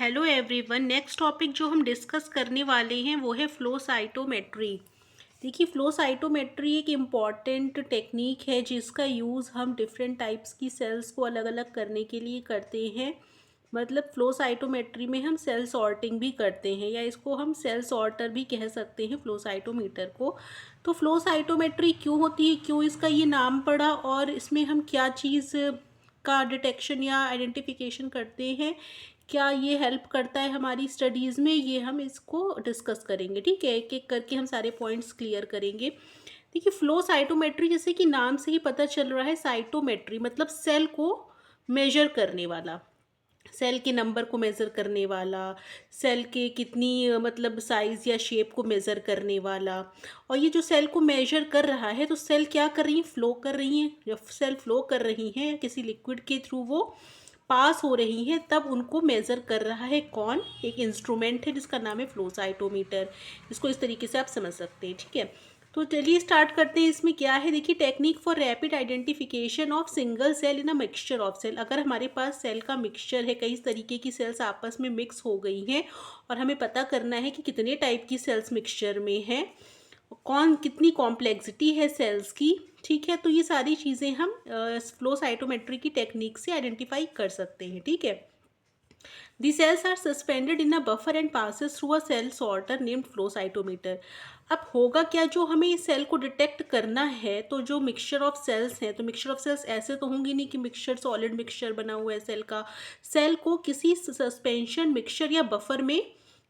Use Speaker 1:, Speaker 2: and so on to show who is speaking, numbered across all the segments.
Speaker 1: Hello everyone. Next topic जो हम discuss करने वाले हैं वो है फ्लो साइटोमेट्री। देखिए, फ्लो साइटोमेट्री एक इम्पॉर्टेंट टेक्निक है जिसका यूज़ हम डिफरेंट टाइप्स की सेल्स को अलग अलग करने के लिए करते हैं। मतलब फ्लो साइटोमेट्री में हम सेल सॉर्टिंग भी करते हैं या इसको हम सेल सॉर्टर भी कह सकते हैं फ्लो साइटोमीटर को। तो फ्लो साइटोमेट्री क्यों होती है, क्यों इसका ये नाम पड़ा और इसमें हम क्या चीज़ का डिटेक्शन या आइडेंटिफिकेशन करते हैं, क्या ये हेल्प करता है हमारी स्टडीज़ में, ये हम इसको डिस्कस करेंगे। ठीक है, एक एक करके हम सारे पॉइंट्स क्लियर करेंगे। देखिए, फ्लो साइटोमेट्री जैसे कि नाम से ही पता चल रहा है, साइटोमेट्री मतलब सेल को मेजर करने वाला, सेल के नंबर को मेज़र करने वाला, सेल के कितनी मतलब साइज़ या शेप को मेज़र करने वाला। और ये जो सेल को मेज़र कर रहा है तो सेल क्या कर रही हैं, फ्लो कर रही हैं। जब सेल फ्लो कर रही हैं किसी लिक्विड के थ्रू वो पास हो रही हैं तब उनको मेज़र कर रहा है कौन, एक इंस्ट्रूमेंट है जिसका नाम है फ्लो साइटोमीटर। इसको इस तरीके से आप समझ सकते हैं। ठीक है, तो चलिए स्टार्ट करते हैं। इसमें क्या है, देखिए, technique for rapid identification of single cell in a mixture of cell. अगर हमारे पास सेल का मिक्सचर है, कई तरीके की सेल्स आपस में मिक्स हो गई हैं और हमें पता करना है कि कितने टाइप की सेल्स मिक्सचर में हैं, कौन कितनी कॉम्प्लेक्सिटी है सेल्स की। ठीक है, तो ये सारी चीज़ें हम फ्लो साइटोमेट्री की टेक्निक से आइडेंटिफाई कर सकते हैं। ठीक है, The cells are suspended in a buffer and passes through a cell sorter named flow cytometer. अब होगा क्या, जो हमें इस सेल को डिटेक्ट करना है, तो जो मिक्सचर ऑफ सेल्स हैं, तो मिक्सचर ऑफ सेल्स ऐसे तो होंगी नहीं कि मिक्सचर सॉलिड मिक्सचर बना हुआ है सेल का। सेल को किसी सस्पेंशन मिक्सचर या बफर में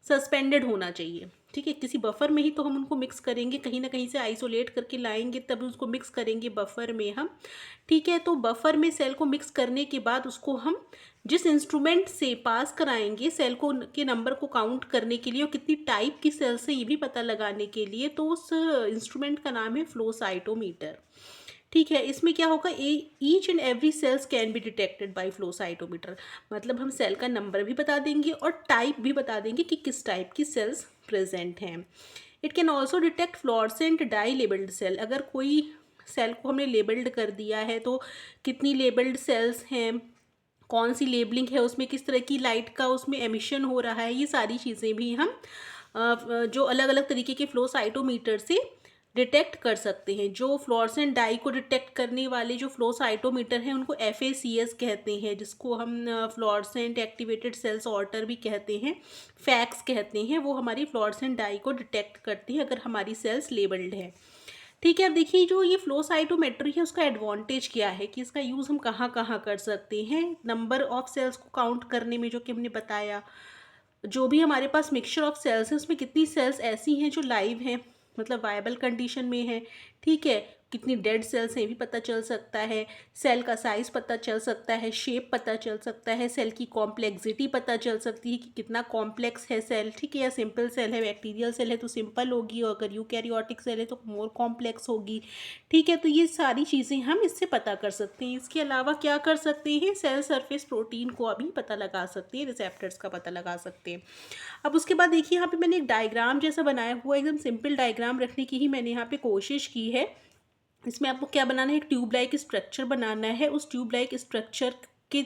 Speaker 1: सस्पेंडेड होना चाहिए। ठीक है, किसी बफर में ही तो हम उनको मिक्स करेंगे, कहीं ना कहीं से आइसोलेट करके लाएंगे तब उसको मिक्स करेंगे बफर में हम। ठीक है, तो बफर में सेल को मिक्स करने के बाद उसको हम जिस इंस्ट्रूमेंट से पास कराएंगे सेल को के नंबर को काउंट करने के लिए और कितनी टाइप की सेल्स है ये भी पता लगाने के लिए, तो उस इंस्ट्रूमेंट का नाम है फ्लो साइटोमीटर। ठीक है, इसमें क्या होगा, each and every cells can be detected by flow cytometer. मतलब हम सेल का नंबर भी बता देंगे और टाइप भी बता देंगे कि किस टाइप की सेल्स प्रेजेंट हैं। It can also detect fluorescent dye labelled cell. अगर कोई सेल को हमने लेबल्ड कर दिया है तो कितनी लेबल्ड सेल्स हैं, कौन सी लेबलिंग है उसमें, किस तरह की लाइट का उसमें एमिशन हो रहा है, ये सारी चीज़ें भी हम जो अलग अलग तरीके के फ्लो साइटोमीटर से डिटेक्ट कर सकते हैं। जो फ्लोरेसेंट डाई को डिटेक्ट करने वाले जो फ्लो साइटोमीटर हैं उनको FACS कहते हैं, जिसको हम फ्लोरेसेंट एक्टिवेटेड सेल सॉर्टर भी कहते हैं, फैक्स कहते हैं। वो हमारी फ्लोरेसेंट डाई को डिटेक्ट करती है अगर हमारी सेल्स लेबल्ड है। ठीक है, अब देखिए, जो ये फ्लो साइटोमेट्री है उसका एडवांटेज क्या है कि इसका यूज़ हम कहाँ कहाँ कर सकते हैं। नंबर ऑफ सेल्स को काउंट करने में, जो कि हमने बताया, जो भी हमारे पास मिक्सचर ऑफ सेल्स है उसमें कितनी सेल्स ऐसी हैं जो लाइव हैं, मतलब वायबल कंडीशन में है। ठीक है, कितनी डेड सेल्स हैं ये भी पता चल सकता है, सेल का साइज पता चल सकता है, शेप पता चल सकता है, सेल की कॉम्प्लेक्सिटी पता चल सकती है कि कितना कॉम्प्लेक्स है सेल। ठीक है, या सिंपल सेल है, बैक्टीरियल सेल है तो सिंपल होगी और अगर यूकैरियोटिक सेल है तो मोर कॉम्प्लेक्स होगी। ठीक है, तो ये सारी चीज़ें हम इससे पता कर सकते हैं। इसके अलावा क्या कर सकते हैं, सेल सरफेस प्रोटीन को अभी पता लगा सकते हैं, रिसेप्टर्स का पता लगा सकते हैं। अब उसके बाद देखिए, यहाँ पे मैंने एक डायग्राम जैसा बनाया हुआ है, एकदम सिंपल डायग्राम रखने की ही मैंने यहाँ पे कोशिश की है। इसमें आपको क्या बनाना है, एक ट्यूब लाइक स्ट्रक्चर बनाना है। उस ट्यूब लाइक स्ट्रक्चर के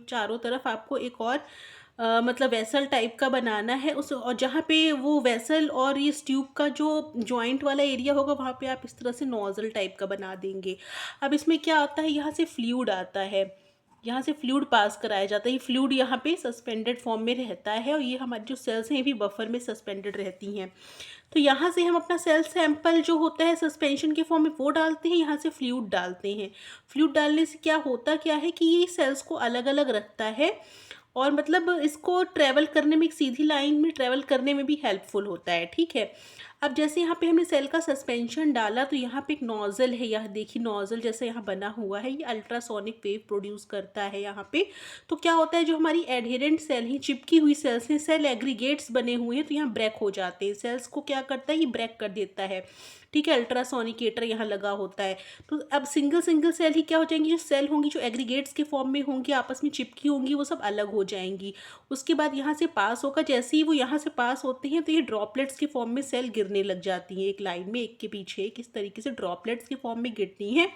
Speaker 1: चारों तरफ आपको एक और मतलब वेसल टाइप का बनाना है उस, और जहाँ पे वो वेसल और इस ट्यूब का जो जॉइंट वाला एरिया होगा वहाँ पे आप इस तरह से नोजल टाइप का बना देंगे। अब इसमें क्या आता है, यहाँ से फ्लूइड आता है, यहाँ से फ्लूइड पास कराया जाता है। ये फ्लूइड यहाँ पे सस्पेंडेड फॉर्म में रहता है और ये हमारी जो सेल्स हैं ये भी बफर में सस्पेंडेड रहती हैं। तो यहाँ से हम अपना सेल सैंपल जो होता है सस्पेंशन के फॉर्म में वो डालते हैं, यहाँ से फ्लूइड डालते हैं। फ्लूइड डालने से क्या होता क्या है कि ये सेल्स को अलग अलग रखता है और मतलब इसको ट्रैवल करने में, एक सीधी लाइन में ट्रैवल करने में भी हेल्पफुल होता है। ठीक है, अब जैसे यहाँ पे हमने सेल का सस्पेंशन डाला तो यहाँ पे एक नोजल है, यह देखिए नोजल जैसे यहाँ बना हुआ है, ये अल्ट्रासोनिक वेव प्रोड्यूस करता है यहाँ पे। तो क्या होता है, जो हमारी एडहेरेंट सेल हैं, चिपकी हुई सेल्स हैं, सेल एग्रीगेट्स बने हुए हैं तो यहाँ ब्रेक हो जाते हैं। सेल्स को क्या करता है, ये ब्रेक कर देता है। ठीक है, अल्ट्रासोनिकेटर यहाँ लगा होता है। तो अब सिंगल सिंगल सेल ही क्या हो जाएंगी, जो सेल होंगी जो एग्रीगेट्स के फॉर्म में होंगी, आपस में चिपकी होंगी, वो सब अलग हो जाएंगी। उसके बाद यहाँ से पास होगा, जैसे ही वो यहाँ से पास होते हैं तो ये ड्रॉपलेट्स के फॉर्म में सेल गिरने लग जाती हैं, एक लाइन में एक के पीछे एक, इस तरीके से ड्रॉपलेट्स के फॉर्म में गिरती हैं।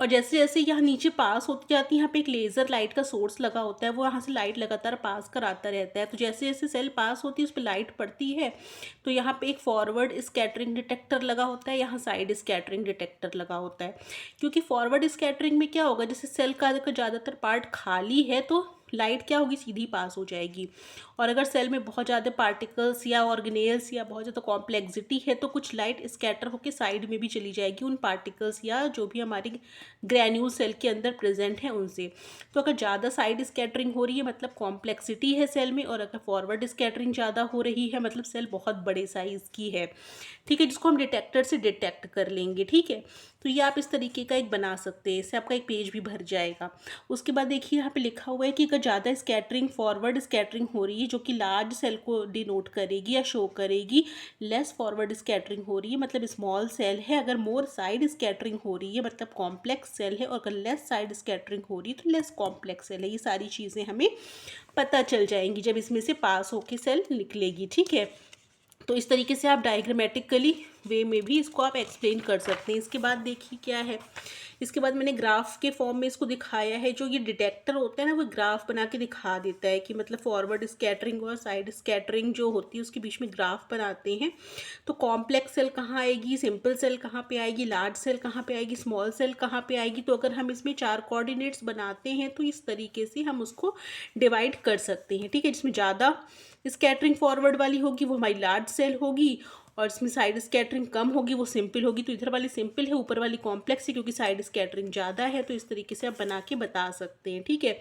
Speaker 1: और जैसे जैसे यहाँ नीचे पास होती जाती है, यहाँ पे एक लेज़र लाइट का सोर्स लगा होता है, वो यहाँ से लाइट लगातार पास कराता रहता है। तो जैसे जैसे सेल पास होती है उस पर लाइट पड़ती है, तो यहाँ पे एक फॉरवर्ड स्कैटरिंग डिटेक्टर लगा होता है, यहाँ साइड स्कैटरिंग डिटेक्टर लगा होता है। क्योंकि फॉरवर्ड स्कैटरिंग में क्या होगा, जैसे सेल का अगर ज़्यादातर पार्ट खाली है तो लाइट क्या होगी, सीधी पास हो जाएगी। और अगर सेल में बहुत ज़्यादा पार्टिकल्स या ऑर्गेनेल्स या बहुत ज़्यादा कॉम्प्लेक्सिटी है तो कुछ लाइट स्कैटर होकर साइड में भी चली जाएगी उन पार्टिकल्स या जो भी हमारी ग्रैन्यूल सेल के अंदर प्रेजेंट है उनसे। तो अगर ज़्यादा साइड स्कैटरिंग हो रही है मतलब कॉम्प्लेक्सिटी है सेल में, और अगर फॉरवर्ड स्कैटरिंग ज़्यादा हो रही है मतलब सेल बहुत बड़े साइज़ की है, ठीक है, जिसको हम डिटेक्टर से डिटेक्ट कर लेंगे। ठीक है, तो ये आप इस तरीके का एक बना सकते हैं, इससे आपका एक पेज भी भर जाएगा। उसके बाद देखिए यहाँ पे लिखा हुआ है कि अगर ज़्यादा स्कैटरिंग फॉरवर्ड स्कैटरिंग हो रही है जो कि लार्ज सेल को डिनोट करेगी या शो करेगी, लेस फॉरवर्ड स्कैटरिंग हो रही है मतलब स्मॉल सेल है, अगर मोर साइड स्कैटरिंग हो रही है मतलब कॉम्प्लेक्स सेल है, और अगर लेस साइड स्कैटरिंग हो रही है तो लेस कॉम्प्लेक्स सेल है। ये सारी चीज़ें हमें पता चल जाएंगी जब इसमें से पास होके सेल निकलेगी। ठीक है, तो इस तरीके से आप डायग्रामेटिकली वे में भी इसको आप एक्सप्लेन कर सकते हैं। इसके बाद देखिए क्या है, इसके बाद मैंने ग्राफ के फॉर्म में इसको दिखाया है। जो ये डिटेक्टर होता है ना, वो ग्राफ बना के दिखा देता है कि मतलब फॉरवर्ड स्कैटरिंग और साइड स्कैटरिंग जो होती है उसके बीच में ग्राफ बनाते हैं। तो कॉम्प्लेक्स सेल कहाँ आएगी, सिंपल सेल कहाँ पे आएगी, लार्ज सेल कहाँ पे आएगी, स्मॉल सेल कहाँ पे आएगी। तो अगर हम इसमें 4 कोऑर्डिनेट्स बनाते हैं तो इस तरीके से हम उसको डिवाइड कर सकते हैं। ठीक है, जिसमें ज़्यादा स्कैटरिंग फॉरवर्ड वाली होगी वो हमारी लार्ज सेल होगी, और इसमें साइड स्कैटरिंग कम होगी वो सिंपल होगी। तो इधर वाली सिंपल है, ऊपर वाली कॉम्प्लेक्स है क्योंकि साइड स्कैटरिंग ज़्यादा है। तो इस तरीके से आप बना के बता सकते हैं। ठीक है,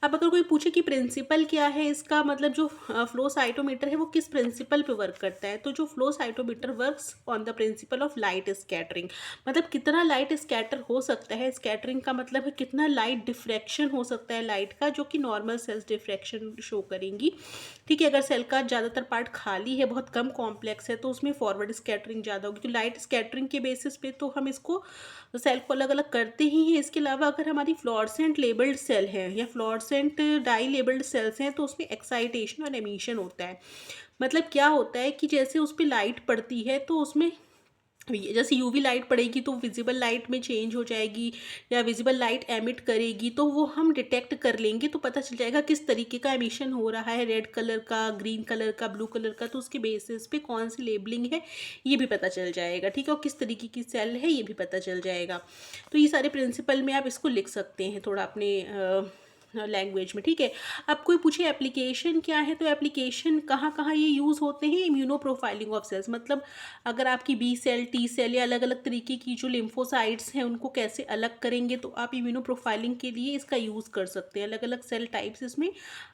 Speaker 1: अब अगर कोई पूछे कि प्रिंसिपल क्या है इसका, मतलब जो फ्लो साइटोमीटर है वो किस प्रिंसिपल पे वर्क करता है, तो जो flow cytometer works on the principle of light scattering, मतलब कितना लाइट स्कैटर हो सकता है। स्कैटरिंग का मतलब है कितना लाइट डिफ्रैक्शन हो सकता है लाइट का, जो कि नॉर्मल सेल्स डिफ्रैक्शन शो करेंगी। ठीक है, अगर सेल का ज़्यादातर पार्ट खाली है, बहुत कम कॉम्प्लेक्स है, तो उसमें फॉरवर्ड स्कैटरिंग ज़्यादा होगी। तो लाइट स्कैटरिंग के बेसिस पे तो हम इसको सेल को अलग अलग करते ही हैं। इसके अलावा अगर हमारी फ्लोरेसेंट लेबल्ड सेल है या फ्लोरेसेंट डाई लेबल्ड सेल्स हैं तो उसमें एक्साइटेशन और एमिशन होता है। मतलब क्या होता है कि जैसे उस पर लाइट पड़ती है तो उसमें जैसे यूवी लाइट पड़ेगी तो विजिबल लाइट में चेंज हो जाएगी, या विजिबल लाइट एमिट करेगी तो वो हम डिटेक्ट कर लेंगे। तो पता चल जाएगा किस तरीके का एमिशन हो रहा है, रेड कलर का, ग्रीन कलर का, ब्लू कलर का। तो उसके बेसिस पे कौन सी लेबलिंग है ये भी पता चल जाएगा। ठीक है, और किस तरीके की सेल है ये भी पता चल जाएगा। तो ये सारे प्रिंसिपल में आप इसको लिख सकते हैं थोड़ा अपने लैंग्वेज में। ठीक है, अब कोई पूछे एप्लीकेशन क्या है, तो एप्लीकेशन कहाँ कहाँ ये यूज़ होते हैं। इम्यूनो प्रोफाइलिंग ऑफ सेल्स, मतलब अगर आपकी बी सेल, टी सेल या अलग अलग तरीके की जो लिम्फोसाइट्स हैं उनको कैसे अलग करेंगे, तो आप इम्यूनो प्रोफाइलिंग के लिए इसका यूज़ कर सकते हैं। अलग अलग सेल टाइप्स इसमें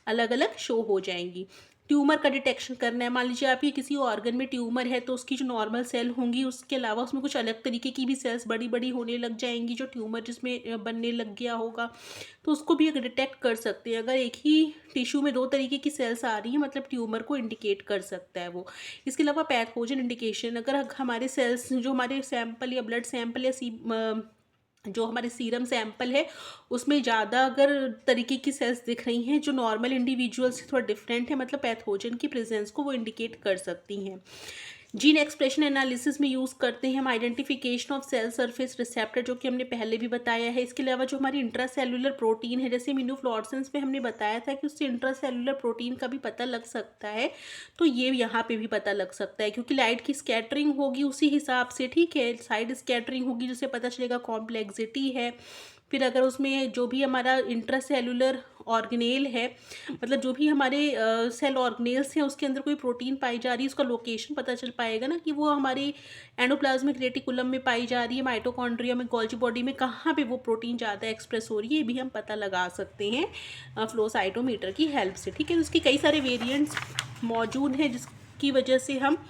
Speaker 1: अलग अलग शो हो जाएंगी। ट्यूमर का डिटेक्शन करना है, मान लीजिए आपकी किसी ऑर्गन में ट्यूमर है तो उसकी जो नॉर्मल सेल होंगी उसके अलावा उसमें कुछ अलग तरीके की भी सेल्स बड़ी बड़ी होने लग जाएंगी जो ट्यूमर जिसमें बनने लग गया होगा, तो उसको भी डिटेक्ट कर सकते हैं। अगर एक ही टिश्यू में 2 तरीके की सेल्स आ रही हैं मतलब ट्यूमर को इंडिकेट कर सकता है वो। इसके अलावा पैथोजन इंडिकेशन, अगर हमारे सेल्स जो हमारे सैंपल या ब्लड सैंपल या जो हमारे सीरम सैंपल है उसमें ज़्यादा अगर तरीके की सेल्स दिख रही हैं जो नॉर्मल इंडिविजुअल से थोड़ा डिफरेंट है, मतलब पैथोजन की प्रेजेंस को वो इंडिकेट कर सकती हैं। जीन एक्सप्रेशन एनालिसिस में यूज़ करते हैं हम identification of cell surface receptor, जो कि हमने पहले भी बताया है। इसके अलावा जो हमारी इंट्रासेलुलर प्रोटीन है, जैसे इम्यूनोफ्लोरेसेंस में हमने बताया था कि उससे इंट्रासेलुलर प्रोटीन का भी पता लग सकता है, तो ये यहाँ पे भी पता लग सकता है क्योंकि लाइट की स्कैटरिंग होगी उसी हिसाब से। ठीक है, साइड स्कैटरिंग होगी जिससे पता चलेगा कॉम्प्लेक्सिटी है। फिर अगर उसमें जो भी हमारा इंट्रासेलुलर ऑर्गेनेल है, मतलब जो भी हमारे सेल ऑर्गेनेल्स हैं उसके अंदर कोई प्रोटीन पाई जा रही है, उसका लोकेशन पता चल पाएगा ना कि वो हमारी एंडोप्लाज्मिक रेटिकुलम में पाई जा रही है, माइटोकॉन्ड्रिया में, गोल्जी बॉडी में, कहाँ पे वो प्रोटीन ज़्यादा एक्सप्रेस हो रही है, ये भी हम पता लगा सकते हैं फ्लो साइटोमीटर की हेल्प से। ठीक है, तो उसके कई सारे वेरिएंट्स मौजूद हैं जिसकी वजह से हम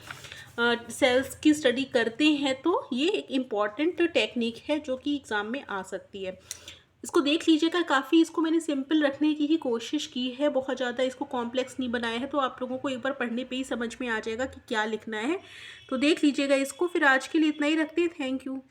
Speaker 1: सेल्स की स्टडी करते हैं। तो ये एक इम्पॉर्टेंट टेक्निक है जो कि एग्ज़ाम में आ सकती है। इसको देख लीजिएगा, काफ़ी इसको मैंने सिंपल रखने की ही कोशिश की है, बहुत ज़्यादा इसको कॉम्प्लेक्स नहीं बनाया है। तो आप लोगों को एक बार पढ़ने पे ही समझ में आ जाएगा कि क्या लिखना है। तो देख लीजिएगा इसको। फिर आज के लिए इतना ही रखते हैं। Thank you.